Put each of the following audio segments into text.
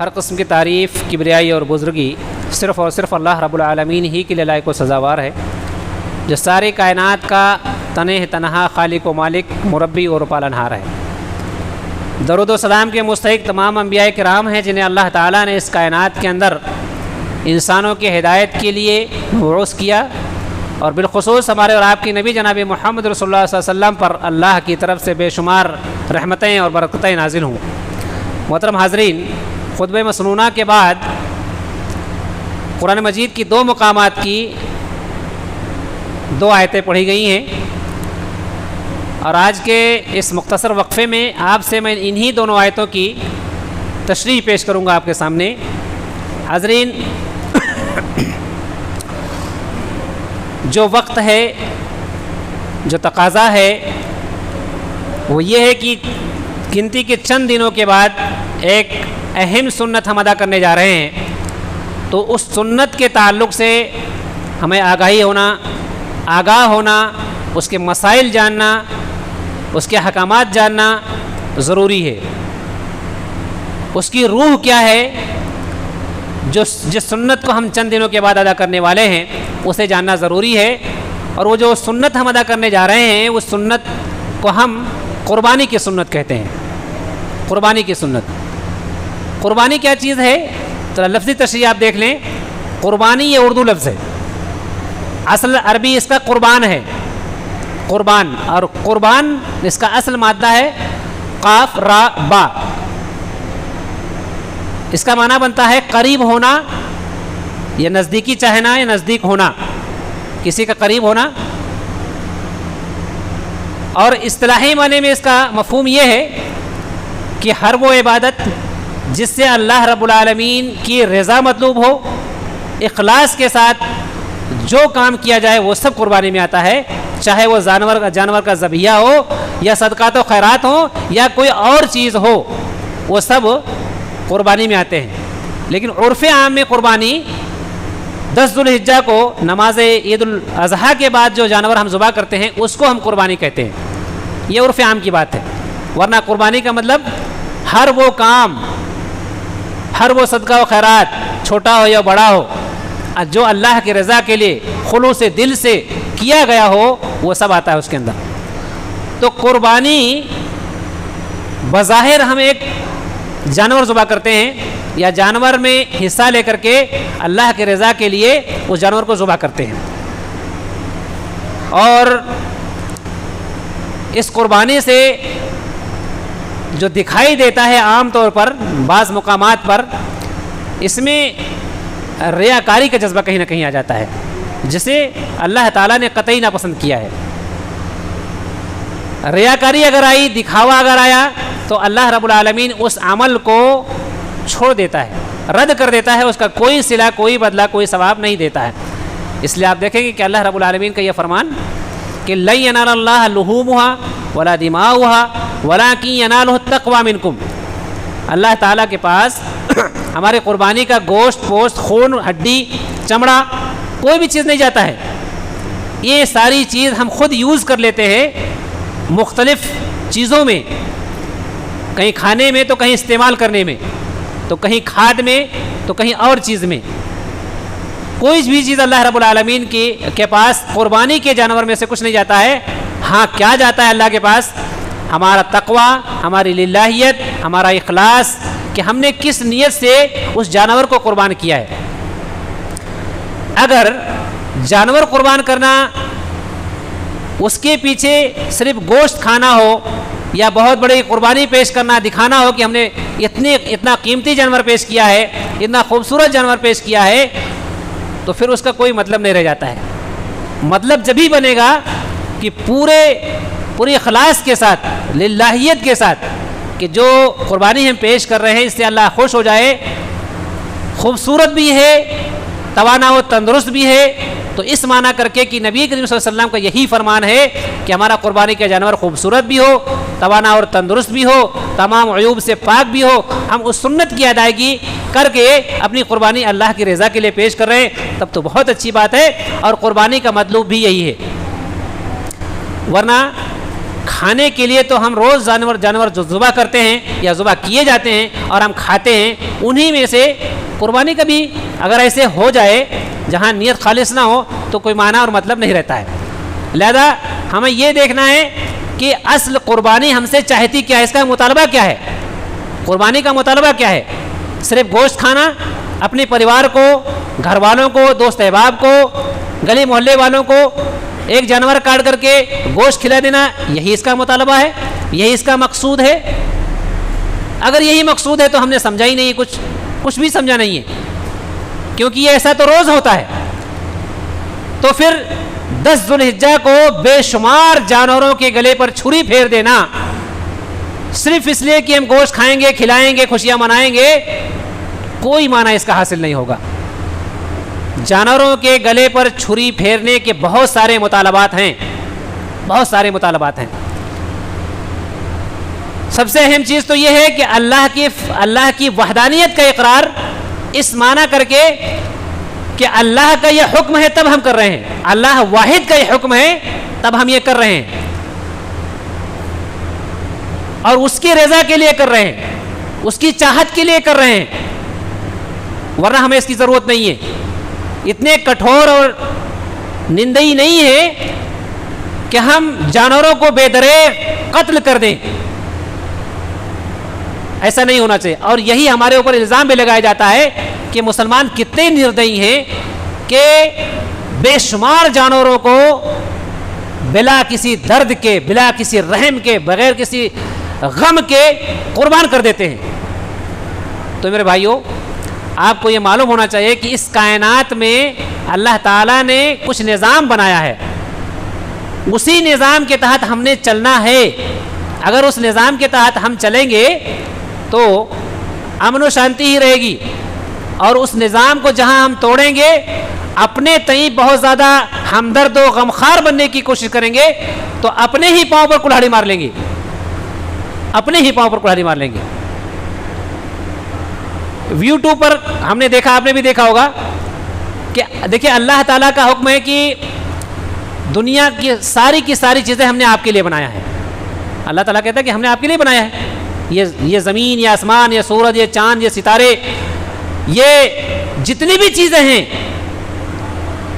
ہر قسم کی تعریف، کبریائی اور بزرگی صرف اور صرف اللہ رب العالمین ہی کے لیے لائق و سزاوار ہے، جو ساری کائنات کا تنہا خالق و مالک، مربی اور پالنہار ہے۔ درود و سلام کے مستحق تمام انبیاء کرام ہیں جنہیں اللہ تعالیٰ نے اس کائنات کے اندر انسانوں کی ہدایت کے لیے مبعوث کیا، اور بالخصوص ہمارے اور آپ کی نبی جناب محمد رسول اللہ صلی اللہ علیہ وسلم پر اللہ کی طرف سے بے شمار رحمتیں اور برکتیں نازل ہوں۔ محترم حاضرین، خطبہ مسنونہ کے بعد قرآن مجید کی 2 مقامات کی 2 آیتیں پڑھی گئی ہیں، اور آج کے اس مختصر وقفے میں آپ سے میں انہی دونوں آیتوں کی تشریح پیش کروں گا آپ کے سامنے۔ حاضرین، جو وقت ہے، جو تقاضا ہے، وہ یہ ہے کہ گنتی کے چند دنوں کے بعد ایک اہم سنت ہم ادا کرنے جا رہے ہیں، تو اس سنت کے تعلق سے ہمیں آگاہ ہونا، اس کے مسائل جاننا، اس کے احکامات جاننا ضروری ہے۔ اس کی روح کیا ہے، جس سنت کو ہم چند دنوں کے بعد ادا کرنے والے ہیں اسے جاننا ضروری ہے۔ اور وہ جو سنت ہم ادا کرنے جا رہے ہیں اس سنت کو ہم قربانی کی سنت کہتے ہیں۔ قربانی کی سنت، قربانی کیا چیز ہے؟ تو لفظی تشریح آپ دیکھ لیں۔ قربانی یہ اردو لفظ ہے، اصل عربی اس کا قربان ہے، قربان، اور قربان اس کا اصل مادہ ہے قاف را با۔ اس کا معنی بنتا ہے قریب ہونا، یا نزدیکی چاہنا، یا نزدیک ہونا، کسی کا قریب ہونا۔ اور اصطلاحی معنی میں اس کا مفہوم یہ ہے کہ ہر وہ عبادت جس سے اللہ رب العالمین کی رضا مطلوب ہو، اخلاص کے ساتھ جو کام کیا جائے وہ سب قربانی میں آتا ہے، چاہے وہ جانور کا ذبیحہ ہو، یا صدقات و خیرات ہو، یا کوئی اور چیز ہو، وہ سب قربانی میں آتے ہیں۔ لیکن عرف عام میں قربانی 10 ذوالحجہ کو نماز عید الاضحیٰ کے بعد جو جانور ہم ذبح کرتے ہیں اس کو ہم قربانی کہتے ہیں، یہ عرف عام کی بات ہے۔ ورنہ قربانی کا مطلب ہر وہ کام، ہر وہ صدقہ و خیرات، چھوٹا ہو یا بڑا ہو، جو اللہ کی رضا کے لیے خلوص دل سے کیا گیا ہو، وہ سب آتا ہے اس کے اندر۔ تو قربانی بظاہر ہم ایک جانور ذبح کرتے ہیں، یا جانور میں حصہ لے کر کے اللہ کی رضا کے لیے اس جانور کو ذبح کرتے ہیں۔ اور اس قربانی سے جو دکھائی دیتا ہے عام طور پر بعض مقامات پر، اس میں ریاکاری کا جذبہ کہیں نہ کہیں آ جاتا ہے، جسے اللہ تعالیٰ نے قطعی ناپسند کیا ہے۔ ریاکاری اگر آئی، دکھاوا اگر آیا، تو اللہ رب العالمین اس عمل کو چھوڑ دیتا ہے، رد کر دیتا ہے، اس کا کوئی صلہ، کوئی بدلہ، کوئی ثواب نہیں دیتا ہے۔ اس لیے آپ دیکھیں گے کہ اللہ رب العالمین کا یہ فرمان کہ لن ینال اللہ لحومها ولا دماؤها ولکن ینالہ التقوی منکم، اللہ تعالیٰ کے پاس ہمارے قربانی کا گوشت، پوست، خون، ہڈی، چمڑا، کوئی بھی چیز نہیں جاتا ہے۔ یہ ساری چیز ہم خود یوز کر لیتے ہیں مختلف چیزوں میں، کہیں کھانے میں تو کہیں استعمال کرنے میں، تو کہیں کھاد میں تو کہیں اور چیز میں۔ کوئی بھی چیز اللہ رب العالمین کے پاس قربانی کے جانور میں سے کچھ نہیں جاتا ہے۔ ہاں کیا جاتا ہے اللہ کے پاس؟ ہمارا تقوی، ہماری للہیت، ہمارا اخلاص، کہ ہم نے کس نیت سے اس جانور کو قربان کیا ہے۔ اگر جانور قربان کرنا اس کے پیچھے صرف گوشت کھانا ہو، یا بہت بڑی قربانی پیش کرنا، دکھانا ہو کہ ہم نے اتنا قیمتی جانور پیش کیا ہے، اتنا خوبصورت جانور پیش کیا ہے، تو پھر اس کا کوئی مطلب نہیں رہ جاتا ہے۔ مطلب جب ہی بنے گا کہ پوری اخلاص کے ساتھ، للہیت کے ساتھ، کہ جو قربانی ہم پیش کر رہے ہیں اس سے اللہ خوش ہو جائے، خوبصورت بھی ہے، توانا و تندرست بھی ہے۔ تو اس معنی کر کے کہ نبی کریم صلی اللہ علیہ وسلم کا یہی فرمان ہے کہ ہمارا قربانی کا جانور خوبصورت بھی ہو، توانا اور تندرست بھی ہو، تمام عیوب سے پاک بھی ہو، ہم اس سنت کی ادائیگی کر کے اپنی قربانی اللہ کی رضا کے لیے پیش کر رہے ہیں، تب تو بہت اچھی بات ہے، اور قربانی کا مطلوب بھی یہی ہے۔ ورنہ کھانے کے لیے تو ہم روز جانور جو ذبح کرتے ہیں یا ذبح کیے جاتے ہیں اور ہم کھاتے ہیں، انہی میں سے قربانی کا بھی اگر ایسے ہو جائے جہاں نیت خالص نہ ہو تو کوئی معنی اور مطلب نہیں رہتا ہے. لہذا ہمیں یہ دیکھنا ہے کہ اصل قربانی ہم سے چاہتی کیا ہے، اس کا مطالبہ کیا ہے. قربانی کا مطالبہ کیا ہے؟ صرف گوشت کھانا، اپنے پریوار کو، گھر والوں کو، دوست احباب کو، گلی محلے والوں کو ایک جانور کاٹ کر کے گوشت کھلا دینا، یہی اس کا مطالبہ ہے، یہی اس کا مقصود ہے؟ اگر یہی مقصود ہے تو ہم نے سمجھا ہی نہیں، کچھ بھی سمجھا نہیں ہے، کیونکہ یہ ایسا تو روز ہوتا ہے. تو پھر 10 ذو الحجہ کو بے شمار جانوروں کے گلے پر چھری پھیر دینا صرف اس لیے کہ ہم گوشت کھائیں گے، کھلائیں گے، خوشیاں منائیں گے، کوئی معنی اس کا حاصل نہیں ہوگا. جانوروں کے گلے پر چھری پھیرنے کے بہت سارے مطالبات ہیں، بہت سارے مطالبات ہیں. سب سے اہم چیز تو یہ ہے کہ اللہ کی وحدانیت کا اقرار اس معنی کر کے کہ اللہ کا یہ حکم ہے تب ہم کر رہے ہیں، اللہ واحد کا یہ حکم ہے تب ہم یہ کر رہے ہیں، اور اس کی رضا کے لیے کر رہے ہیں، اس کی چاہت کے لیے کر رہے ہیں، ورنہ ہمیں اس کی ضرورت نہیں ہے. اتنے کٹھور اور نندئی نہیں ہے کہ ہم جانوروں کو بے دریغ قتل کر دیں، ایسا نہیں ہونا چاہیے. اور یہی ہمارے اوپر الزام بھی لگایا جاتا ہے کہ مسلمان کتنے نردئی ہیں کہ بے شمار جانوروں کو بلا کسی درد کے، بلا کسی رحم کے، بغیر کسی غم کے قربان کر دیتے ہیں. تو میرے بھائیوں، آپ کو یہ معلوم ہونا چاہیے کہ اس کائنات میں اللہ تعالیٰ نے کچھ نظام بنایا ہے، اسی نظام کے تحت ہم نے چلنا ہے. اگر اس نظام کے تحت ہم چلیں گے تو امن و شانتی ہی رہے گی، اور اس نظام کو جہاں ہم توڑیں گے، اپنے تئیں بہت زیادہ ہمدرد و غمخوار بننے کی کوشش کریں گے تو اپنے ہی پاؤں پر کلہاڑی مار لیں گے، اپنے ہی پاؤں پر کلہاڑی مار لیں گے. یوٹیوب پر ہم نے دیکھا، آپ نے بھی دیکھا ہوگا کہ دیکھیں اللہ تعالیٰ کا حکم ہے کہ دنیا کی ساری چیزیں ہم نے آپ کے لیے بنایا ہے. اللہ تعالیٰ کہتا ہے کہ ہم نے آپ کے لیے بنایا ہے، یہ زمین، یہ آسمان، یہ سورج، یہ چاند، یہ ستارے، یہ جتنی بھی چیزیں ہیں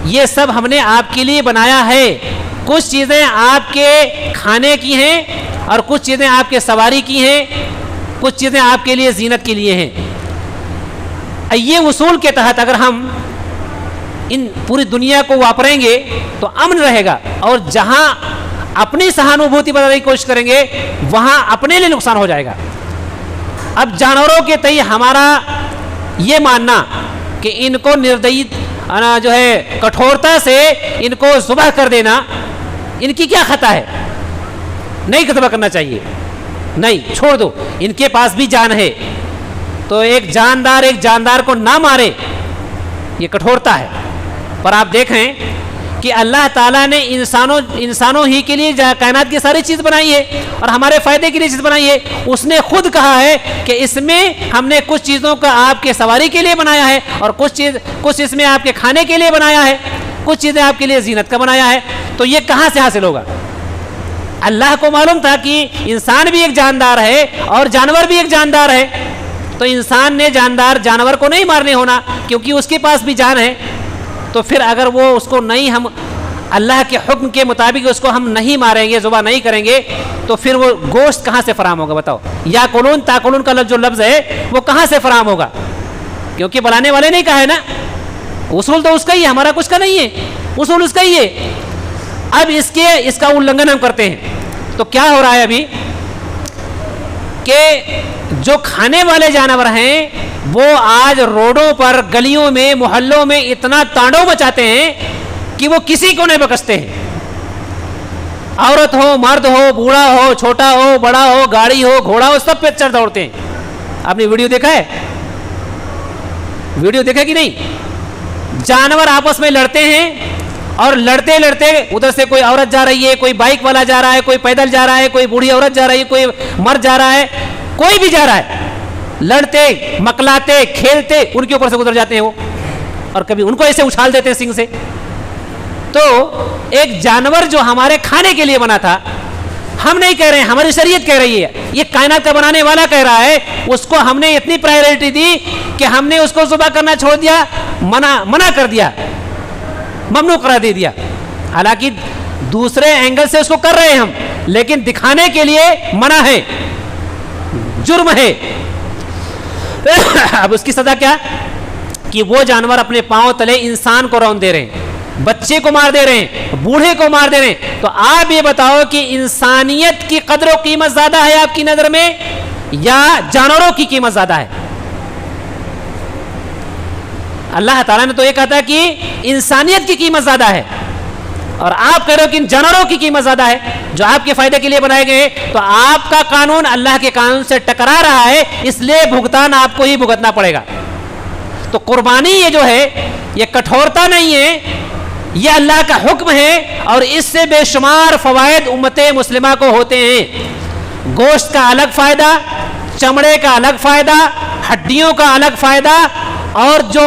یہ سب ہم نے آپ کے لیے بنایا ہے. کچھ چیزیں آپ کے کھانے کی ہیں اور کچھ چیزیں آپ کے سواری کی ہیں، کچھ چیزیں آپ کے لیے زینت کے لیے ہیں. یہ اصول کے تحت اگر ہم ان پوری دنیا کو واپریں گے تو امن رہے گا، اور جہاں اپنی سہانوبھوتی بنانے کی کوشش کریں گے وہاں اپنے لیے نقصان ہو جائے گا. اب جانوروں کے تئیں ہمارا یہ ماننا کہ ان کو نردئی جو ہے کٹھورتا سے ان کو ذبح کر دینا، ان کی کیا خطا ہے؟ نہیں ذبح کرنا چاہیے، نہیں، چھوڑ دو، ان کے پاس بھی جان ہے تو ایک جاندار کو نہ مارے، یہ کٹھورتا ہے. پر آپ دیکھیں کہ اللہ تعالیٰ نے انسانوں ہی کے لیے کائنات کی ساری چیز بنائی ہے اور ہمارے فائدے کے لیے چیز بنائی ہے. اس نے خود کہا ہے کہ اس میں ہم نے کچھ چیزوں کا آپ کے سواری کے لیے بنایا ہے اور کچھ اس میں آپ کے کھانے کے لیے بنایا ہے، کچھ چیزیں آپ کے لیے زینت کا بنایا ہے. تو یہ کہاں سے حاصل ہوگا؟ اللہ کو معلوم تھا کہ انسان بھی ایک جاندار ہے اور جانور بھی ایک جاندار ہے، تو انسان نے جانور کو نہیں مارنے ہونا کیونکہ اس کے پاس بھی جان ہے. تو پھر اگر وہ اس کو نہیں، ہم اللہ کے حکم کے مطابق اس کو ہم نہیں ماریں گے، ذبح نہیں کریں گے، تو پھر وہ گوشت کہاں سے فراہم ہوگا؟ بتاؤ. یا کولون تاکولون کا جو لفظ ہے وہ کہاں سے فراہم ہوگا؟ کیونکہ بلانے والے نے کہا ہے نا، اصول تو اس کا ہی ہے، ہمارا کچھ کا نہیں ہے، اصول اس کا ہی ہے. اب اس کا النگھن ہم کرتے ہیں تو کیا ہو رہا ہے ابھی کہ جو کھانے والے جانور ہیں وہ آج روڈوں پر، گلیوں میں، محلوں میں اتنا تانڈو مچاتے ہیں کہ وہ کسی کو نہیں بخشتے ہیں. عورت ہو، مرد ہو، بوڑھا ہو، چھوٹا ہو، بڑا ہو، گاڑی ہو، گھوڑا ہو، سب پہ چڑھ دوڑتے ہیں. آپ نے ویڈیو دیکھا ہے؟ ویڈیو دیکھا کہ نہیں؟ جانور آپس میں لڑتے ہیں اور لڑتے لڑتے ادھر سے کوئی عورت جا رہی ہے، کوئی بائک والا جا رہا ہے، کوئی پیدل جا رہا ہے، کوئی بوڑھی عورت جا رہی ہے، کوئی مرد جا رہا ہے، کوئی بھی جا رہا ہے، لڑتے، مکلاتے، کھیلتے ان کے اوپر سے گزر جاتے ہیں وہ، اور کبھی ان کو ایسے اچھال دیتے ہیں سنگ سے. تو ایک جانور جو ہمارے کھانے کے لیے بنا تھا، ہم نہیں کہہ رہے ہیں, ہماری شریعت کہہ رہی ہے, یہ کائنات کا بنانے والا کہہ رہا ہے. اس کو ہم نے اتنی پرائیورٹی دی کہ ہم نے اس کو ذبح کرنا چھوڑ دیا, منع کر دیا, ممنوع قرار دے دیا. حالانکہ دوسرے اینگل سے اس کو کر رہے ہیں ہم, لیکن دکھانے کے لیے منع ہے, جرم ہے. اب اس کی سزا کیا کہ وہ جانور اپنے پاؤں تلے انسان کو رون دے رہے ہیں, بچے کو مار دے رہے ہیں, بوڑھے کو مار دے رہے ہیں. تو آپ یہ بتاؤ کہ انسانیت کی قدر و قیمت زیادہ ہے آپ کی نظر میں یا جانوروں کی قیمت زیادہ ہے؟ اللہ تعالیٰ نے تو یہ کہا تھا کہ انسانیت کی قیمت زیادہ ہے, اور آپ کہہ رہے ہو کہ جانوروں کی قیمت زیادہ ہے جو آپ کے فائدے کے لیے بنائے گئے. تو آپ کا قانون اللہ کے قانون سے ٹکرا رہا ہے, اس لیے بھگتان آپ کو ہی بھگتنا پڑے گا. تو قربانی یہ جو ہے یہ کٹھورتا نہیں ہے, یہ اللہ کا حکم ہے, اور اس سے بے شمار فوائد امت مسلمہ کو ہوتے ہیں. گوشت کا الگ فائدہ, چمڑے کا الگ فائدہ, ہڈیوں کا الگ فائدہ, اور جو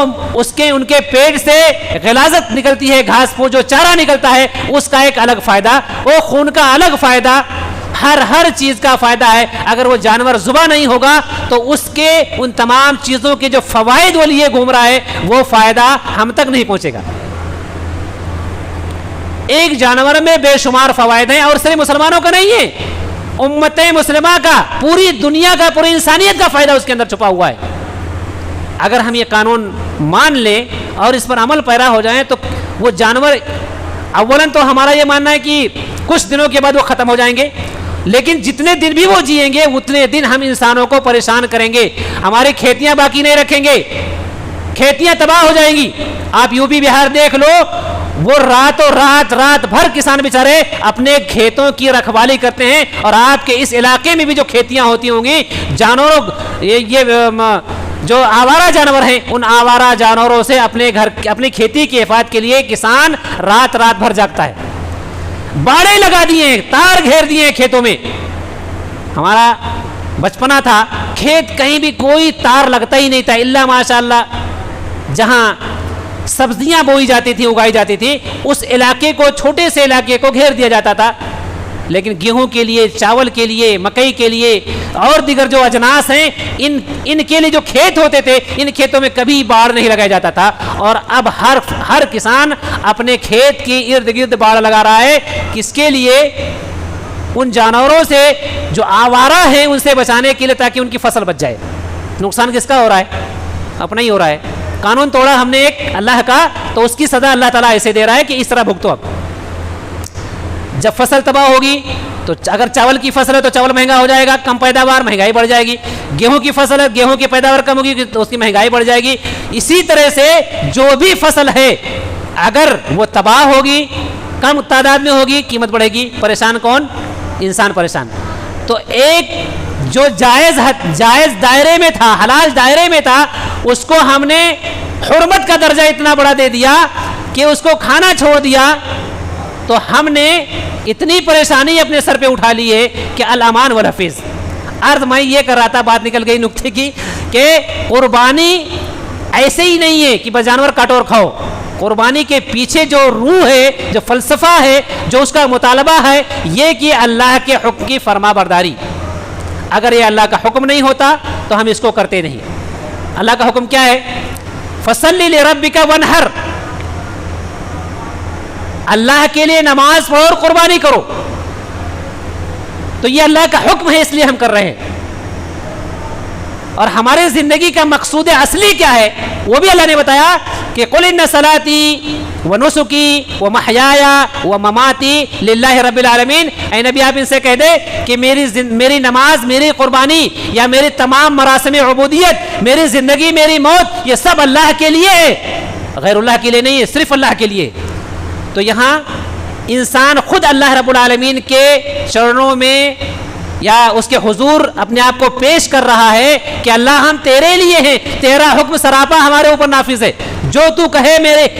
ان کے پیٹ سے غلاظت نکلتی ہے, گھاس پھوس جو چارہ نکلتا ہے اس کا ایک الگ فائدہ, وہ خون کا الگ فائدہ, ہر چیز کا فائدہ ہے. اگر وہ جانور ذبح نہیں ہوگا تو اس کے ان تمام چیزوں کے جو فوائد وہ لیے گھوم رہا ہے وہ فائدہ ہم تک نہیں پہنچے گا. ایک جانور میں بے شمار فوائد ہیں, اور صرف مسلمانوں کا نہیں ہے, امت مسلمہ کا, پوری دنیا کا, پوری انسانیت کا فائدہ اس کے اندر چھپا ہوا ہے. اگر ہم یہ قانون مان لیں اور اس پر عمل پیرا ہو جائیں تو وہ جانور, اولاً تو ہمارا یہ ماننا ہے کہ کچھ دنوں کے بعد وہ ختم ہو جائیں گے, لیکن جتنے دن بھی وہ جئیں گے اتنے دن ہم انسانوں کو پریشان کریں گے. ہماری کھیتیاں باقی نہیں رکھیں گے, کھیتیاں تباہ ہو جائیں گی. آپ یو پی بہار دیکھ لو, وہ رات بھر کسان بیچارے اپنے کھیتوں کی رکھوالی کرتے ہیں, اور آپ کے اس علاقے میں بھی جو کھیتیاں ہوتی ہوں گی, جانوروں یہ جو آوارہ جانور ہیں, ان آوارہ جانوروں سے اپنی کھیتی کی حفاظت کے لیے کسان رات بھر جاگتا ہے. باڑے لگا دیے ہیں, تار گھیر دیے ہیں کھیتوں میں. ہمارا بچپنا تھا, کھیت کہیں بھی کوئی تار لگتا ہی نہیں تھا, الا ماشاءاللہ جہاں سبزیاں بوئی جاتی تھی, اگائی جاتی تھی, اس علاقے کو, چھوٹے سے علاقے کو گھیر دیا جاتا تھا. لیکن گیہوں کے لیے, چاول کے لیے, مکئی کے لیے اور دیگر جو اجناس ہیں, ان کے لیے جو کھیت ہوتے تھے, ان کھیتوں میں کبھی باڑ نہیں لگایا جاتا تھا. اور اب ہر کسان اپنے کھیت کی ارد گرد باڑ لگا رہا ہے. کس کے لیے؟ ان جانوروں سے جو آوارہ ہیں ان سے بچانے کے لیے, تاکہ ان کی فصل بچ جائے. نقصان کس کا ہو رہا ہے؟ اپنا ہی ہو رہا ہے. قانون توڑا ہم نے ایک اللہ کا, تو اس کی سزا اللہ تعالیٰ ایسے دے رہا ہے کہ اس طرح بھگتو. اب جب فصل تباہ ہوگی تو اگر چاول کی فصل ہے تو چاول مہنگا ہو جائے گا, کم پیداوار, مہنگائی بڑھ جائے گی. گیہوں کی فصل ہے, گیہوں کی پیداوار کم ہوگی تو اس کی مہنگائی بڑھ جائے گی. اسی طرح سے جو بھی فصل ہے اگر وہ تباہ ہوگی, کم تعداد میں ہوگی, قیمت بڑھے گی. پریشان کون؟ انسان پریشان. تو ایک جو جائز دائرے میں تھا, حلال دائرے میں تھا, اس کو ہم نے حرمت کا درجہ اتنا بڑا دے دیا کہ اس کو کھانا چھوڑ دیا. تو ہم نے اتنی پریشانی اپنے سر پہ اٹھا لی ہے کہ الامان والحفیظ. عرض میں یہ کر رہا تھا, بات نکل گئی نکتے کی, کہ قربانی ایسے ہی نہیں ہے کہ بس جانور کاٹو اور کھاؤ. قربانی کے پیچھے جو روح ہے, جو فلسفہ ہے, جو اس کا مطالبہ ہے, یہ کہ اللہ کے حکم کی فرما برداری. اگر یہ اللہ کا حکم نہیں ہوتا تو ہم اس کو کرتے نہیں. اللہ کا حکم کیا ہے؟ فصلی لربک وانحر, اللہ کے لیے نماز پڑھو اور قربانی کرو. تو یہ اللہ کا حکم ہے, اس لیے ہم کر رہے ہیں. اور ہمارے زندگی کا مقصود اصلی کیا ہے وہ بھی اللہ نے بتایا کہ قل ان صلاتی ونسکی ومحیایا ومماتی للہ رب العالمین. اے نبی آپ ان سے کہہ دے کہ میری نماز, میری قربانی یا میری تمام مراسم عبودیت, میری زندگی, میری موت, یہ سب اللہ کے لیے ہے, غیر اللہ کے لیے نہیں ہے, صرف اللہ کے لیے. تو یہاں انسان خود اللہ رب العالمین کے چرنوں میں یا اس کے حضور اپنے آپ کو پیش کر رہا ہے کہ اللہ ہم تیرے لیے ہیں, تیرا حکم سراپا ہمارے اوپر نافذ ہے. جو تو کہے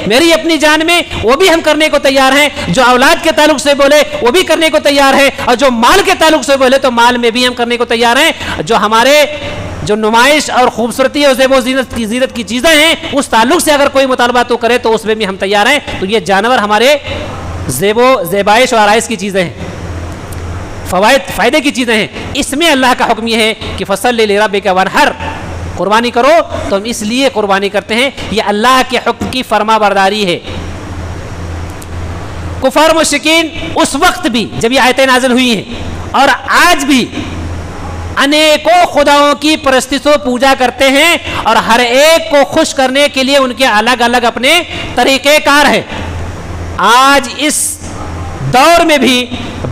میری اپنی جان میں وہ بھی ہم کرنے کو تیار ہیں. جو اولاد کے تعلق سے بولے وہ بھی کرنے کو تیار ہے, اور جو مال کے تعلق سے بولے تو مال میں بھی ہم کرنے کو تیار ہیں. جو نمائش اور خوبصورتی اور زیب و زینت کی چیزیں ہیں, اس تعلق سے اگر کوئی مطالبہ تو کرے تو اس میں بھی ہم تیار ہیں. تو یہ جانور ہمارے زیبائش و آرائش کی چیزیں ہیں. فائدے کی چیزیں ہیں. اس میں اللہ کا حکم یہ ہے کہ فصلی لربک وانحر، قربانی کرو. تو ہم اس لیے قربانی کرتے ہیں، یہ اللہ کے حکم کی فرما برداری ہے. کفار مشرکین اس وقت بھی جب یہ آیتیں نازل ہوئی ہیں اور آج بھی انیکوں خداؤں کی پرستش و پوجا کرتے ہیں، اور ہر ایک کو خوش کرنے کے لیے ان کے الگ الگ اپنے طریقہ کار ہیں. آج اس دور میں بھی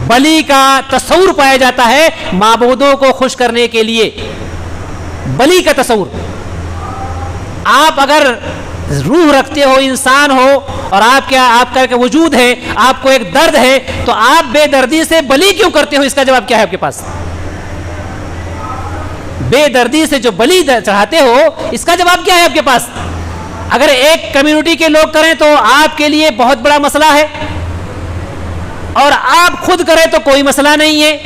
بلی کا تصور پایا جاتا ہے معبودوں کو خوش کرنے کے لیے. بلی کا تصور. آپ اگر روح رکھتے ہو، انسان ہو، اور آپ کا وجود ہے، آپ کو ایک درد ہے، تو آپ بے دردی سے بلی کیوں کرتے ہو؟ اس کا جواب کیا ہے آپ کے پاس؟ بے دردی سے جو بلی چڑھاتے ہو، اس کا جواب کیا ہے آپ کے پاس؟ اگر ایک کمیونٹی کے لوگ کریں تو آپ کے لیے بہت بڑا مسئلہ ہے، اور آپ خود کریں تو کوئی مسئلہ نہیں ہے.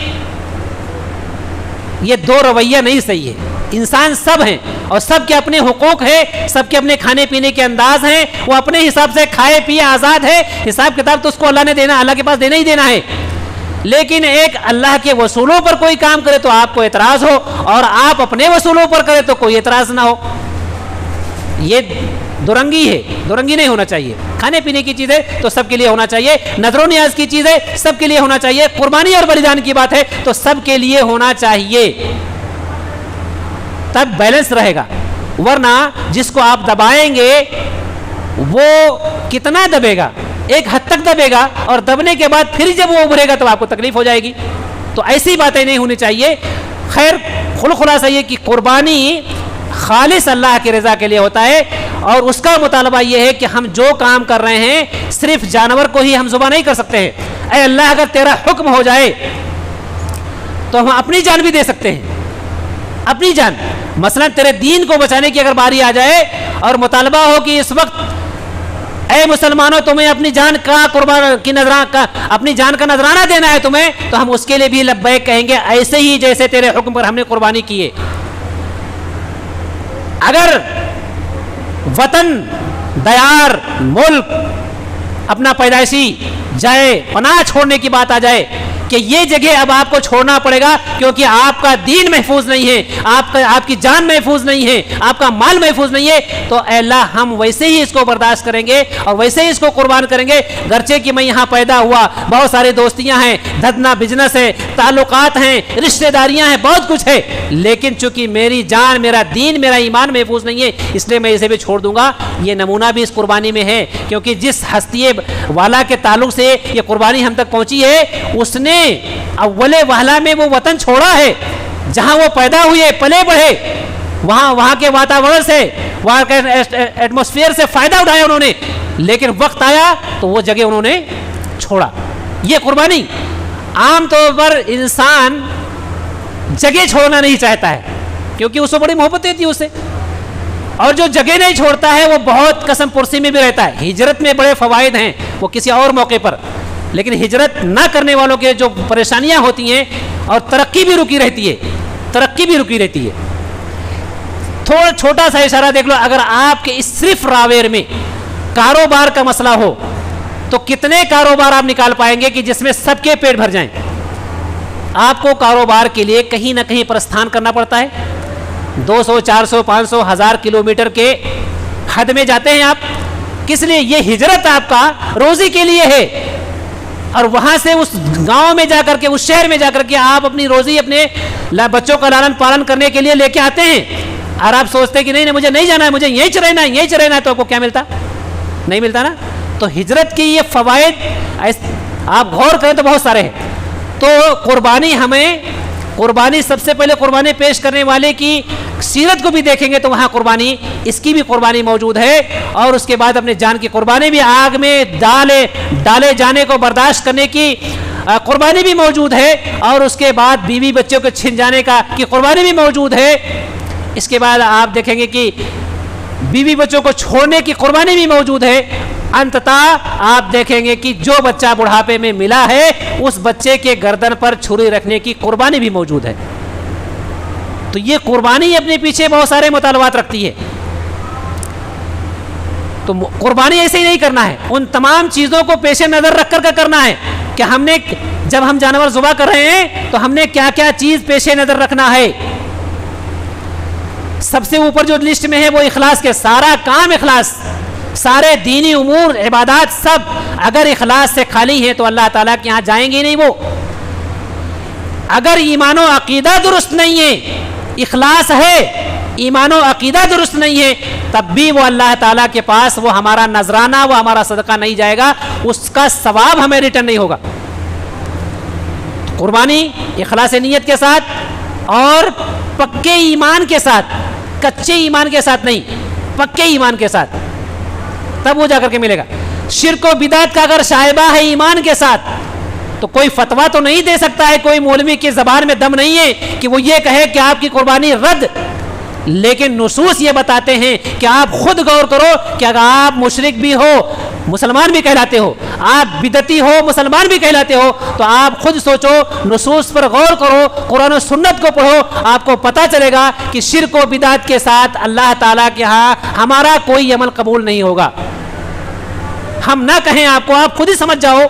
یہ دو رویہ نہیں صحیح ہے. انسان سب ہیں اور سب کے اپنے حقوق ہیں، سب کے اپنے کھانے پینے کے انداز ہیں، وہ اپنے حساب سے کھائے پیے آزاد ہے. حساب کتاب تو اس کو اللہ نے دینا، اللہ کے پاس دینا ہی دینا ہے. لیکن ایک اللہ کے وصولوں پر کوئی کام کرے تو آپ کو اعتراض ہو، اور آپ اپنے وصولوں پر کرے تو کوئی اعتراض نہ ہو. یہ دورنگی ہے، دورنگی نہیں ہونا چاہیے. کھانے پینے کی چیزیں تو سب کے لیے ہونا چاہیے، نظر و نیاز کی چیزیں سب کے لیے ہونا چاہیے، قربانی اور بلیدان کی بات ہے تو سب کے لیے ہونا چاہیے، تب بیلنس رہے گا. ورنہ جس کو آپ دبائیں گے وہ کتنا دبے گا؟ ایک حد تک دبے گا، اور دبنے کے بعد پھر جب وہ ابھرے گا تو آپ کو تکلیف ہو جائے گی. تو ایسی باتیں نہیں ہونی چاہیے. خیر، خلاصہ یہ کہ قربانی خالص اللہ کی رضا کے لیے ہوتا ہے، اور اس کا مطالبہ یہ ہے کہ ہم جو کام کر رہے ہیں صرف جانور کو ہی ہم ذبح نہیں کر سکتے ہیں. اے اللہ، اگر تیرا حکم ہو جائے تو ہم اپنی جان بھی دے سکتے ہیں، اپنی جان. مثلا تیرے دین کو بچانے کی اگر باری آ جائے اور مطالبہ ہو کہ اس وقت اے مسلمانوں تمہیں اپنی جان کا اپنی جان کا نذرانہ دینا ہے تمہیں، تو ہم اس کے لیے بھی لبیک کہیں گے، ایسے ہی جیسے تیرے حکم پر ہم نے قربانی کی ہے. اگر وطن، دیار، ملک، اپنا پیدائشی جائے پناہ چھوڑنے کی بات آ جائے کہ یہ جگہ اب آپ کو چھوڑنا پڑے گا کیونکہ آپ کا دین محفوظ نہیں ہے، آپ کی جان محفوظ نہیں ہے، آپ کا مال محفوظ نہیں ہے، تو اے اللہ ہم ویسے ہی اس کو برداشت کریں گے اور ویسے ہی اس کو قربان کریں گے. گرچہ کہ میں یہاں پیدا ہوا، بہت ساری دوستیاں ہیں، دھندہ بزنس ہے، تعلقات ہیں، رشتہ داریاں ہیں، بہت کچھ ہے، لیکن چونکہ میری جان، میرا دین، میرا ایمان محفوظ نہیں ہے، اس لیے میں اسے بھی چھوڑ دوں گا. یہ نمونہ بھی اس قربانی میں ہے، کیونکہ جس ہستی والا کے تعلق سے یہ قربانی ہم تک پہنچی ہے، اس نے اول وہلا میں وہ وطن چھوڑا ہے جہاں وہ پیدا ہوئے، پلے بڑھے، وہاں کے واتاورن سے، وہاں کے ایٹماسفیئر سے فائدہ اٹھایا انہوں نے، لیکن وقت آیا تو وہ جگہ انہوں نے چھوڑا. یہ قربانی عام طور پر انسان جگہ چھوڑنا نہیں چاہتا ہے کیونکہ اس کو بڑی محبت ہوتی ہے اسے، اور جو جگہ نہیں چھوڑتا ہے وہ بہت قسم پرسی میں بھی رہتا ہے. ہجرت میں بڑے فوائد ہیں، وہ کسی اور موقع پر، لیکن ہجرت نہ کرنے والوں کے جو پریشانیاں ہوتی ہیں، اور ترقی بھی رکی رہتی ہے. تھوڑا چھوٹا سا اشارہ دیکھ لو، اگر آپ کے اس صرف راویر میں کاروبار کا مسئلہ ہو تو کتنے کاروبار آپ نکال پائیں گے کہ جس میں سب کے پیٹ بھر جائیں؟ آپ کو کاروبار کے لیے کہیں نہ کہیں پرستھان کرنا پڑتا ہے. 200 400 500 1000 کلومیٹر کے حد میں جاتے ہیں آپ. کس لیے؟ یہ ہجرت آپ کا روزی کے لیے ہے، اور وہاں سے اس گاؤں میں جا کر کے، اس شہر میں جا کر کے آپ اپنی روزی، اپنے بچوں کا لالن پالن کرنے کے لیے لے کے آتے ہیں. اور آپ سوچتے ہیں کہ نہیں مجھے نہیں جانا ہے، مجھے یہیں رہنا ہے، تو آپ کو کیا ملتا؟ نہیں ملتا نا. تو ہجرت کی یہ فوائد آپ غور کریں تو بہت سارے ہیں. تو قربانی سب سے پہلے قربانی پیش کرنے والے کی سیرت کو بھی دیکھیں گے تو وہاں قربانی، اس کی بھی قربانی موجود ہے، اور اس کے بعد اپنے جان کی قربانی بھی، آگ میں ڈالے جانے کو برداشت کرنے کی قربانی بھی موجود ہے، اور اس کے بعد بیوی بچوں کو چھن جانے کی قربانی بھی موجود ہے. اس کے بعد آپ دیکھیں گے کہ بیوی بچوں کو چھوڑنے کی قربانی بھی موجود ہے. انتتہ آپ دیکھیں گے کہ جو بچہ بڑھاپے میں ملا ہے اس بچے کے گردن پر چھری رکھنے کی قربانی بھی موجود ہے. تو یہ قربانی اپنے پیچھے بہت سارے مطالبات رکھتی ہے. تو قربانی ایسے ہی نہیں کرنا ہے، ان تمام چیزوں کو پیش نظر رکھ کر کرنا ہے کہ ہم نے جب ہم جانور ذبح کر رہے ہیں تو ہم نے کیا کیا چیز پیش نظر رکھنا ہے۔ سب سے اوپر جو لسٹ میں ہے وہ اخلاص کے، سارا کام اخلاص، سارے دینی امور عبادات سب اگر اخلاص سے خالی ہیں تو اللہ تعالیٰ کے یہاں جائیں گے نہیں۔ وہ اگر ایمان و عقیدہ درست نہیں ہے، اخلاص ہے، ایمان و عقیدہ درست نہیں ہے، تب بھی وہ اللہ تعالیٰ کے پاس وہ ہمارا نذرانہ، وہ ہمارا صدقہ نہیں جائے گا، اس کا ثواب ہمیں ریٹرن نہیں ہوگا۔ قربانی اخلاص نیت کے ساتھ اور پکے ایمان کے ساتھ، کچے ایمان کے ساتھ نہیں، پکے ایمان کے ساتھ، تب وہ جا کر کے ملے گا۔ شرک و بدعت کا اگر شائبہ ہے ایمان کے ساتھ تو کوئی فتویٰ تو نہیں دے سکتا ہے، کوئی مولوی کی زبان میں دم نہیں ہے کہ وہ یہ کہے کہ آپ کی قربانی رد، لیکن نصوص یہ بتاتے ہیں کہ آپ خود غور کرو کہ اگر آپ مشرک بھی ہو مسلمان بھی کہلاتے ہو، آپ بدعتی ہو مسلمان بھی کہلاتے ہو، تو آپ خود سوچو، نصوص پر غور کرو، قرآن و سنت کو پڑھو، آپ کو پتہ چلے گا کہ شرک و بدعت کے ساتھ اللہ تعالیٰ کے ہاں ہمارا کوئی عمل قبول نہیں ہوگا۔ ہم نہ کہیں آپ کو، آپ خود ہی سمجھ جاؤ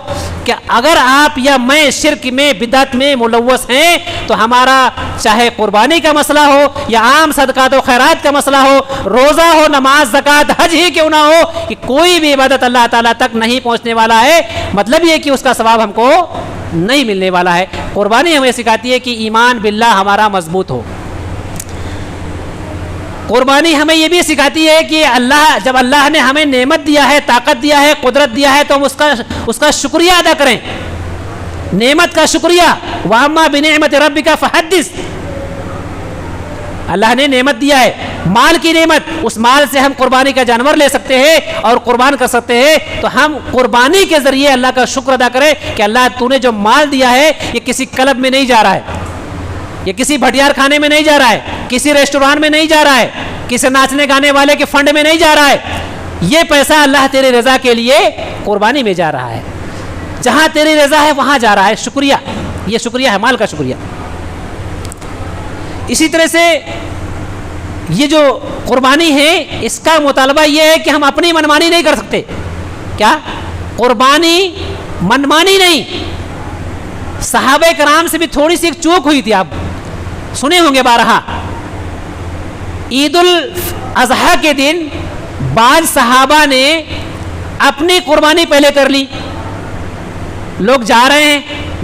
کہ اگر آپ یا میں شرک میں بدعت میں ملوث ہیں تو ہمارا چاہے قربانی کا مسئلہ ہو یا عام صدقات و خیرات کا مسئلہ ہو، روزہ ہو، نماز، زکوٰۃ، حج ہی کیوں نہ ہو، کہ کوئی بھی عبادت اللہ تعالیٰ تک نہیں پہنچنے والا ہے، مطلب یہ کہ اس کا ثواب ہم کو نہیں ملنے والا ہے۔ قربانی ہمیں سکھاتی ہے کہ ایمان باللہ ہمارا مضبوط ہو۔ قربانی ہمیں یہ بھی سکھاتی ہے کہ جب اللہ نے ہمیں نعمت دیا ہے، طاقت دیا ہے، قدرت دیا ہے، تو ہم اس کا شکریہ ادا کریں، نعمت کا شکریہ۔ وَأَمَّا بِنِعْمَةِ رَبِّكَ فَحَدِّثْ، اللہ نے نعمت دیا ہے، مال کی نعمت، اس مال سے ہم قربانی کا جانور لے سکتے ہیں اور قربان کر سکتے ہیں، تو ہم قربانی کے ذریعے اللہ کا شکر ادا کریں کہ اللہ تو نے جو مال دیا ہے یہ کسی کلب میں نہیں جا رہا ہے، یہ کسی بھٹیار کھانے میں نہیں جا رہا ہے، کسی ریسٹوران میں نہیں جا رہا ہے، کسی ناچنے گانے والے کے فنڈ میں نہیں جا رہا ہے، یہ پیسہ اللہ تیرے رضا کے لیے قربانی میں جا رہا ہے، جہاں تیری رضا ہے وہاں جا رہا ہے۔ شکریہ، یہ شکریہ ہے، مال کا شکریہ۔ اسی طرح سے یہ جو قربانی ہے اس کا مطالبہ یہ ہے کہ ہم اپنی منمانی نہیں کر سکتے۔ کیا؟ قربانی منمانی نہیں۔ صحابہ کرام سے بھی تھوڑی سی ایک چوک ہوئی تھی، آپ سنے ہوں گے بارہا۔ عید الاضحیٰ کے دن بعض صحابہ نے اپنی قربانی پہلے کر لی، لوگ جا رہے ہیں،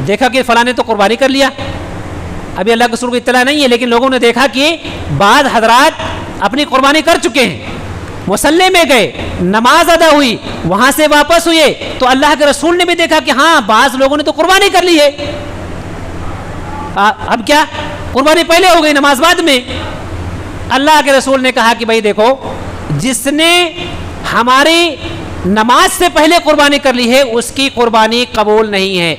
دیکھا کہ فلاں نے تو قربانی کر لیا، ابھی اللہ کے رسول کو اطلاع نہیں ہے، لیکن لوگوں نے دیکھا کہ بعض حضرات اپنی قربانی کر چکے ہیں، مصلی میں گئے، نماز ادا ہوئی، وہاں سے واپس ہوئے تو اللہ کے رسول نے بھی دیکھا کہ ہاں بعض لوگوں نے تو قربانی کر لی ہے، اب کیا؟ قربانی پہلے ہو گئی، نماز بعد میں۔ اللہ کے رسول نے کہا کہ بھائی دیکھو، جس نے ہماری نماز سے پہلے قربانی کر لی ہے اس کی قربانی قبول نہیں ہے،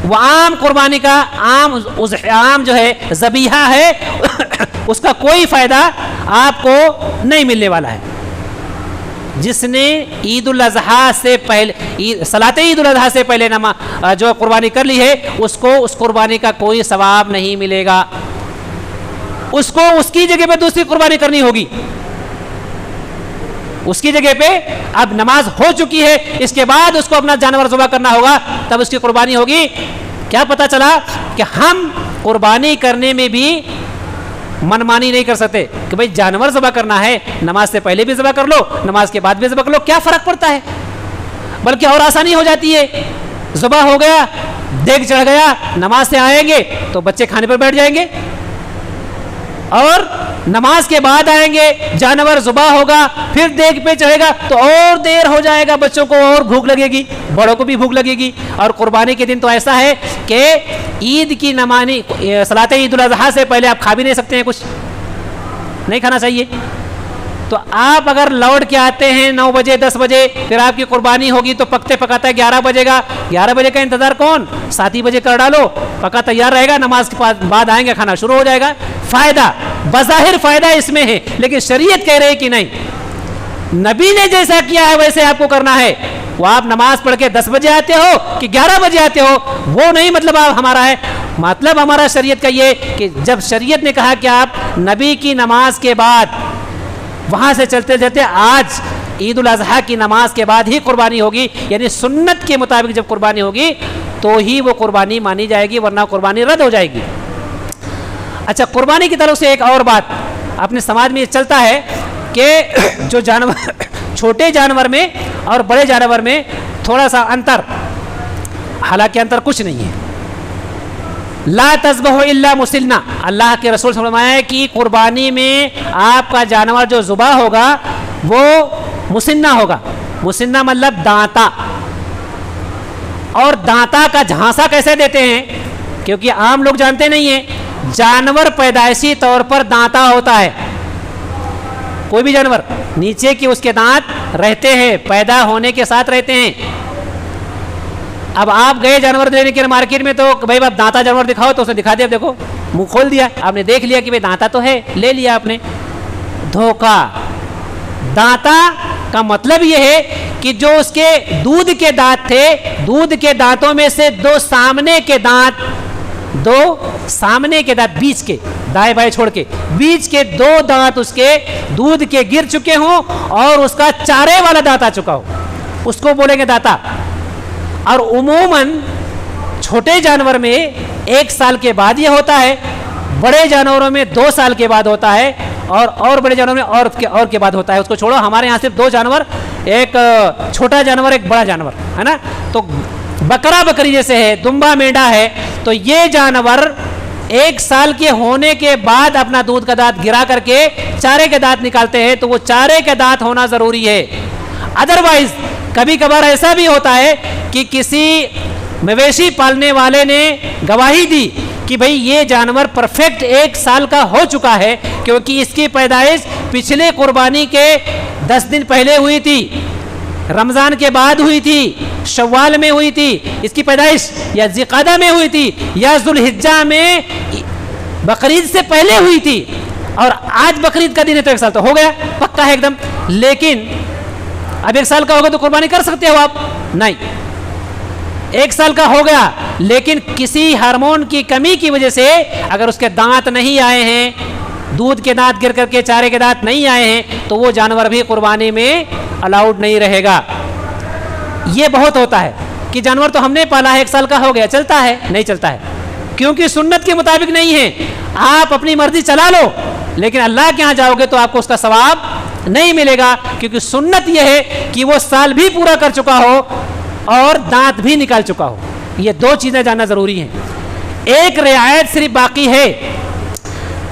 وہ عام قربانی کا عام جو ہے ذبیحہ ہے اس کا کوئی فائدہ آپ کو نہیں ملنے والا ہے۔ جس نے عید الاضحیٰ سے پہلے صلاۃ عید الاضحیٰ سے پہلے جو قربانی کر لی ہے اس کو اس قربانی کا کوئی ثواب نہیں ملے گا، اس کو اس کی جگہ پہ دوسری قربانی کرنی ہوگی، اس کی جگہ پہ اب نماز ہو چکی ہے، اس کے بعد اس کو اپنا جانور ذبح کرنا ہوگا، تب اس کی قربانی ہوگی۔ کیا پتا چلا کہ ہم قربانی کرنے میں بھی منمانی نہیں کر سکتے کہ بھئی جانور ذبح کرنا ہے، نماز سے پہلے بھی ذبح کر لو، نماز کے بعد بھی ذبح کر لو، کیا فرق پڑتا ہے؟ بلکہ اور آسانی ہو جاتی ہے، ذبح ہو گیا، دیگ چڑھ گیا، نماز سے آئیں گے تو بچے کھانے پر بیٹھ جائیں گے، اور نماز کے بعد آئیں گے، جانور ذبح ہوگا، پھر دیگ پہ چڑھے گا تو اور دیر ہو جائے گا، بچوں کو اور بھوک لگے گی، بڑوں کو بھی بھوک لگے گی۔ اور قربانی کے دن تو ایسا ہے کہ عید کی نمانی صلاۃ عید الاضحیٰ سے پہلے آپ کھا بھی نہیں سکتے ہیں، کچھ نہیں کھانا چاہیے۔ تو آپ اگر لوٹ کے آتے ہیں 9 بجے 10 بجے، پھر آپ کی قربانی ہوگی تو پکتے پکاتا ہے 11 بجے گا، 11 بجے کا انتظار کون؟ 7 ہی بجے کر ڈالو، پکا تیار رہے گا، نماز کے بعد آئیں گے، کھانا شروع ہو جائے گا۔ فائدہ بظاہر فائدہ اس میں ہے، لیکن شریعت کہہ رہے ہے کہ نہیں، نبی نے جیسا کیا ہے ویسے آپ کو کرنا ہے۔ وہ آپ نماز پڑھ کے 10 بجے آتے ہو کہ 11 بجے آتے ہو، وہ نہیں مطلب آپ ہمارا ہے، مطلب ہمارا شریعت کا یہ کہ جب شریعت نے کہا کہ آپ نبی کی نماز کے بعد وہاں سے چلتے چلتے آج عید الاضحیٰ کی نماز کے بعد ہی قربانی ہوگی، یعنی سنت کے مطابق جب قربانی ہوگی تو ہی وہ قربانی مانی جائے گی، ورنہ قربانی رد ہو جائے گی۔ اچھا، قربانی کی طرف سے ایک اور بات اپنے سماج میں یہ چلتا ہے کہ جو جانور چھوٹے جانور میں اور بڑے جانور میں تھوڑا سا انتر، حالانکہ انتر کچھ نہیں ہے۔ لا تذبح الا مسنہ، اللہ کے رسول صلی اللہ علیہ وسلم نے فرمایا کہ قربانی میں آپ کا جانور جو ذبح ہوگا وہ مسنہ ہوگا۔ مسنہ مطلب دانتا، اور دانتا کا جھانسا کیسے دیتے ہیں؟ کیونکہ عام لوگ جانتے نہیں ہیں، جانور پیدائشی طور پر دانتا ہوتا ہے، کوئی بھی جانور نیچے کی اس کے دانت رہتے ہیں، پیدا ہونے کے ساتھ رہتے ہیں۔ اب آپ گئے جانور لینے کے لیے مارکیٹ میں، تو بھائی آپ دانتا جانور دکھاؤ، تو اسے دکھا دیا، دیکھو منہ کھول دیا، آپ نے دیکھ لیا کہ بھائی دانتا تو ہے، لے لیا آپ نے۔ دھوکہ۔ دانتا کا مطلب یہ ہے کہ جو اس کے دودھ کے دانت تھے، دودھ کے دانتوں میں سے دو سامنے کے دانت بیچ کے، دائیں بائیں چھوڑ کے بیچ کے دو دانت اس کے دودھ کے گر چکے ہوں اور اس کا چارے والا دانت آ چکا ہو، اس کو بولیں گے دانتا۔ اور عموماً چھوٹے جانور میں 1 سال کے بعد یہ ہوتا ہے، بڑے جانوروں میں 2 سال کے بعد ہوتا ہے، اور بڑے جانوروں میں اور کے بعد ہوتا ہے۔ اس کو چھوڑو، ہمارے یہاں صرف 2 جانور، ایک چھوٹا جانور ایک بڑا جانور ہے نا۔ تو بکرا بکری جیسے ہے، دمبا مینڈا ہے، تو یہ جانور 1 سال کے ہونے کے بعد اپنا دودھ کا دانت گرا کر کے چارے کے دانت نکالتے ہیں، تو وہ چارے کے دانت ہونا ضروری ہے۔ ادروائز کبھی کبھار ایسا بھی ہوتا ہے کہ کسی مویشی پالنے والے نے گواہی دی کہ بھئی یہ جانور پرفیکٹ 1 سال کا ہو چکا ہے، کیونکہ اس کی پیدائش پچھلے قربانی کے 10 دن پہلے ہوئی تھی، رمضان کے بعد ہوئی تھی، شوال میں ہوئی تھی اس کی پیدائش، یا ذوالقعدہ میں ہوئی تھی، یا ذوالحجہ میں بقرعید سے پہلے ہوئی تھی، اور آج بقرعید کا دن ہے تو 1 سال تو ہو گیا، پکا ہے ایک دم۔ لیکن اب 1 سال کا ہوگا تو قربانی کر سکتے ہو آپ؟ نہیں، 1 سال کا ہو گیا، لیکن کسی ہارمون کی کمی کی وجہ سے اگر اس کے دانت نہیں آئے ہیں، دودھ کے دانت گر کر کے چارے کے دانت نہیں آئے ہیں، تو وہ جانور بھی قربانی میں الاؤڈ نہیں رہے گا۔ یہ بہت ہوتا ہے کہ جانور تو ہم نے پالا ہے، 1 سال کا ہو گیا، چلتا ہے؟ نہیں چلتا ہے، کیونکہ سنت کے مطابق نہیں ہے۔ آپ اپنی مرضی چلا لو، لیکن اللہ کے ہاں جاؤ گے تو آپ کو اس کا ثواب نہیں ملے گا، کیونکہ سنت یہ ہے کہ وہ سال بھی پورا کر چکا ہو اور دانت بھی نکال چکا ہو۔ یہ 2 چیزیں جاننا ضروری ہیں۔ ایک رعایت صرف باقی ہے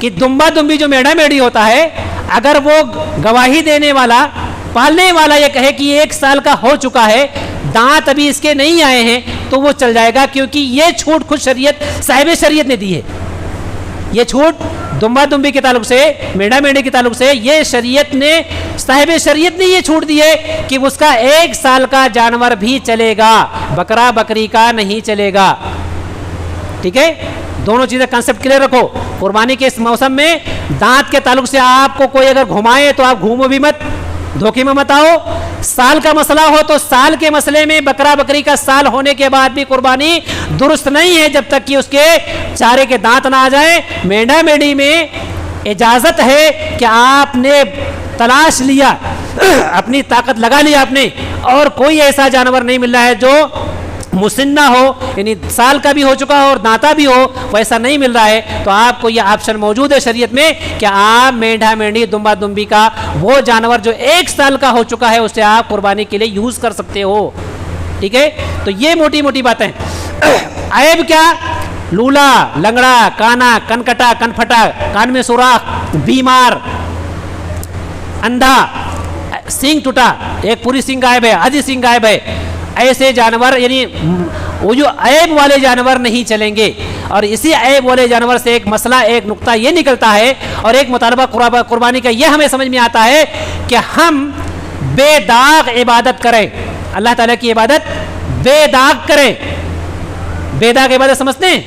کہ دمبا دمبی جو میڑا میڑی ہوتا ہے، اگر وہ گواہی دینے والا، پالنے والا یہ کہے کہ 1 سال کا ہو چکا ہے، دانت ابھی اس کے نہیں آئے ہیں، تو وہ چل جائے گا، کیونکہ یہ چھوٹ خود شریعت، صاحب شریعت نے دی ہے۔ یہ چھوٹ دمبا دمبی کے تعلق سے، میڑا میڑی کے تعلق سے، یہ شریعت نے، صاحب شریعت نے یہ چھوٹ دی ہے کہ اس کا 1 سال کا جانور بھی چلے گا، بکرا بکری کا نہیں چلے گا۔ ٹھیک ہے، دونوں چیزیں کنسپٹ کلیئر رکھو۔ قربانی کے اس موسم میں دانت کے تعلق سے آپ کو کوئی اگر گھمائے تو آپ گھومو بھی مت، دھوکے میں مت آؤ۔ سال کا مسئلہ ہو تو سال کے مسئلے میں بکرا بکری کا سال ہونے کے بعد بھی قربانی درست نہیں ہے جب تک کہ اس کے چارے کے دانت نہ آ جائیں۔ مینڈا میڈی میں اجازت ہے کہ آپ نے تلاش لیا، اپنی طاقت لگا لیا آپ نے، اور کوئی ایسا جانور نہیں مل رہا ہے جو مسنہ ہو، یعنی سال کا بھی ہو چکا ہو اور دانتا بھی ہو، ویسا نہیں مل رہا ہے، تو آپ کو یہ آپشن موجود ہے شریعت میں کہ آپ مینڈا مینڈی دمبا دمبی کا وہ جانور جو 1 سال کا ہو چکا ہے اسے آپ قربانی کے لیے یوز کر سکتے ہو۔ ٹھیک ہے، تو یہ موٹی موٹی باتیں۔ عیب کیا؟ لولا، لنگڑا، کانا، کنکٹا، کنپھٹا، کان میں سوراخ، بیمار، اندھا، سینگ ٹوٹا، ایک پوری سینگ غائب ہے، آدھی سینگ غائب ہے، ایسے جانور، یعنی وہ جو عیب والے جانور نہیں چلیں گے۔ اور اسی عیب والے جانور سے ایک مسئلہ، ایک نقطہ یہ نکلتا ہے، اور ایک مطالبہ قربانی کا یہ ہمیں سمجھ میں آتا ہے کہ ہم بے داغ عبادت کریں، اللہ تعالیٰ کی عبادت بے داغ کریں۔ بے داغ عبادت سمجھتے ہیں؟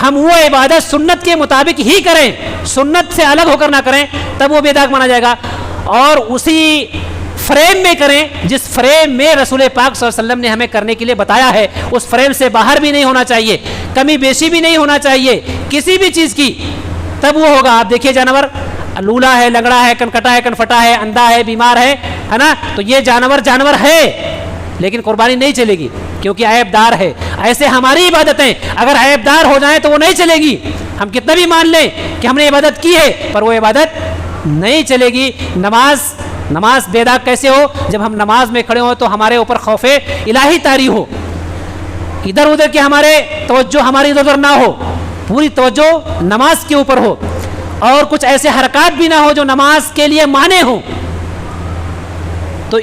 ہم وہ عبادت سنت کے مطابق ہی کریں، سنت سے الگ ہو کر نہ کریں، تب وہ بے داغ مانا جائے گا۔ اور اسی فریم میں کریں جس فریم میں رسول پاک صلی اللہ علیہ وسلم نے ہمیں کرنے کے لیے بتایا ہے، اس فریم سے باہر بھی نہیں ہونا چاہیے، کمی بیشی بھی نہیں ہونا چاہیے کسی بھی چیز کی، تب وہ ہوگا۔ آپ دیکھیے جانور لولا ہے, لنگڑا ہے, کنکٹا ہے, کنفٹا ہے, اندھا ہے, بیمار ہے نا, تو یہ جانور ہے, لیکن قربانی نہیں چلے گی کیونکہ عیب دار ہے. ایسے ہماری عبادتیں اگر عیب دار ہو جائیں تو وہ نہیں چلے گی. ہم کتنا بھی مان لیں کہ ہم نے عبادت کی ہے, پر وہ عبادت نہیں چلے گی. نماز بے داغ کیسے ہو؟ جب ہم نماز میں کھڑے ہوں تو ہمارے اوپر خوف الہی طاری ہو, ادھر ادھر کے ہمارے توجہ ہماری ادھر نہ ہو, پوری توجہ نماز کے اوپر ہو, اور کچھ ایسے حرکات بھی نہ ہو جو نماز کے لیے مانے ہوں. تو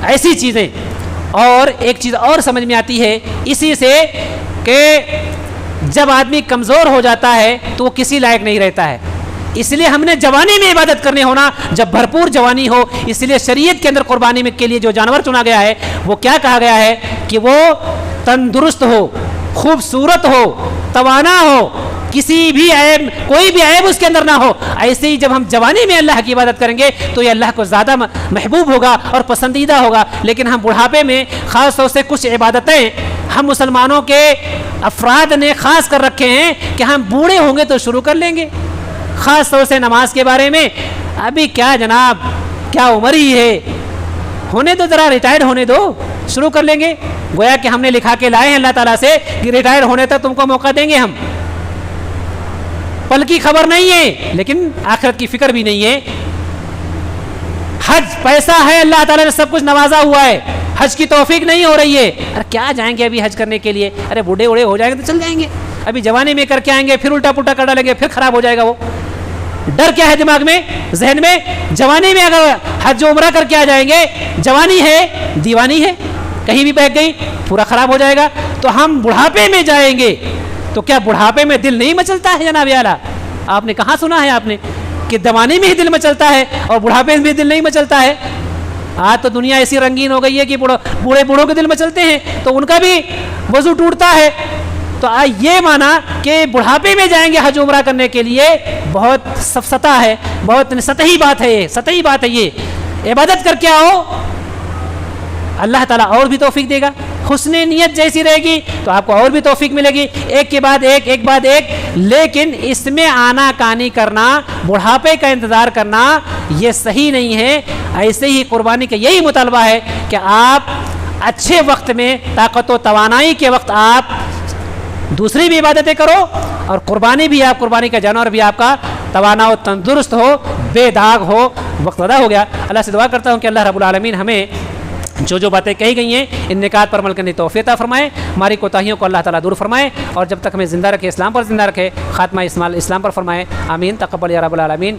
ایسی چیزیں. اور ایک چیز اور سمجھ میں آتی ہے اسی سے کہ جب آدمی کمزور ہو جاتا ہے تو وہ کسی لائق نہیں رہتا ہے. اس لیے ہم نے جوانی میں عبادت کرنے ہونا, جب بھرپور جوانی ہو. اس لیے شریعت کے اندر قربانی میں کے لیے جو جانور چنا گیا ہے وہ کیا کہا گیا ہے کہ وہ تندرست ہو, خوبصورت ہو, توانا ہو, کسی بھی عیب, کوئی بھی عیب اس کے اندر نہ ہو. ایسے ہی جب ہم جوانی میں اللہ کی عبادت کریں گے تو یہ اللہ کو زیادہ محبوب ہوگا اور پسندیدہ ہوگا. لیکن ہم بڑھاپے میں خاص طور سے کچھ عبادتیں ہم مسلمانوں کے افراد نے خاص کر رکھے ہیں کہ ہم بوڑھے ہوں گے تو شروع کر لیں گے. خاص طور سے نماز کے بارے میں ابھی کیا جناب, کیا عمر ہی ہے, ہونے دو, ذرا ریٹائرڈ ہونے دو, شروع کر لیں گے. گویا کہ ہم نے لکھا کے لائے ہیں اللہ تعالیٰ سے کہ ریٹائر ہونے تک تم کو موقع دیں گے. ہم پل کی خبر نہیں ہے لیکن آخرت کی فکر بھی نہیں ہے. حج پیسہ ہے, اللہ تعالیٰ نے سب کچھ نوازا ہوا ہے, حج کی توفیق نہیں ہو رہی ہے. ارے کیا جائیں گے ابھی حج کرنے کے لیے, ارے بوڑھے اوڑے ہو جائیں گے تو چل جائیں گے, ابھی جوانی میں کر کے آئیں گے, پھر الٹا پلٹا کر ڈالیں گے, پھر خراب ہو جائے گا. وہ ڈر کیا ہے دماغ میں, ذہن میں؟ جوانی میں اگر حج و عمرہ کر کے آ جائیں گے, جوانی ہے دیوانی ہے, کہیں بھی بہک گئی پورا خراب ہو جائے گا. تو ہم بڑھاپے میں جائیں گے تو کیا بڑھاپے میں دل نہیں مچلتا ہے جناب اعلیٰ؟ آپ نے کہاں سنا ہے آپ نے کہ جوانی میں ہی دل مچلتا ہے اور بڑھاپے میں دل نہیں مچلتا ہے؟ آج تو دنیا ایسی رنگین ہو گئی ہے کہ بوڑھے بوڑھوں کے دل مچلتے ہیں تو ان کا بھی وضو ٹوٹتا ہے. تو یہ مانا کہ بڑھاپے میں جائیں گے حج عمرہ کرنے کے لیے, بہت سفسطہ ہے, بہت سطحی بات ہے, یہ سطحی بات ہے. یہ عبادت کر کے آؤ, اللہ تعالیٰ اور بھی توفیق دے گا. حسن نیت جیسی رہے گی تو آپ کو اور بھی توفیق ملے گی, ایک کے بعد ایک, ایک بعد ایک. لیکن اس میں آنا کانی کرنا, بڑھاپے کا انتظار کرنا, یہ صحیح نہیں ہے. ایسے ہی قربانی کا یہی مطالبہ ہے کہ آپ اچھے وقت میں, طاقت و توانائی کے وقت آپ دوسری بھی عبادتیں کرو, اور قربانی بھی, آپ قربانی کا جانور بھی آپ کا توانا و تندرست ہو, بے داغ ہو. وقت ادا ہو گیا. اللہ سے دعا کرتا ہوں کہ اللہ رب العالمین ہمیں جو باتیں کہی گئی ہیں ان نکات پر عمل کرنے کی توفیق عطا فرمائے, ہماری کوتاہیوں کو اللہ تعالیٰ دور فرمائے, اور جب تک ہمیں زندہ رکھے, اسلام پر زندہ رکھے, خاتمہ اسلام پر فرمائے. آمین. تقبل یا رب العالمین.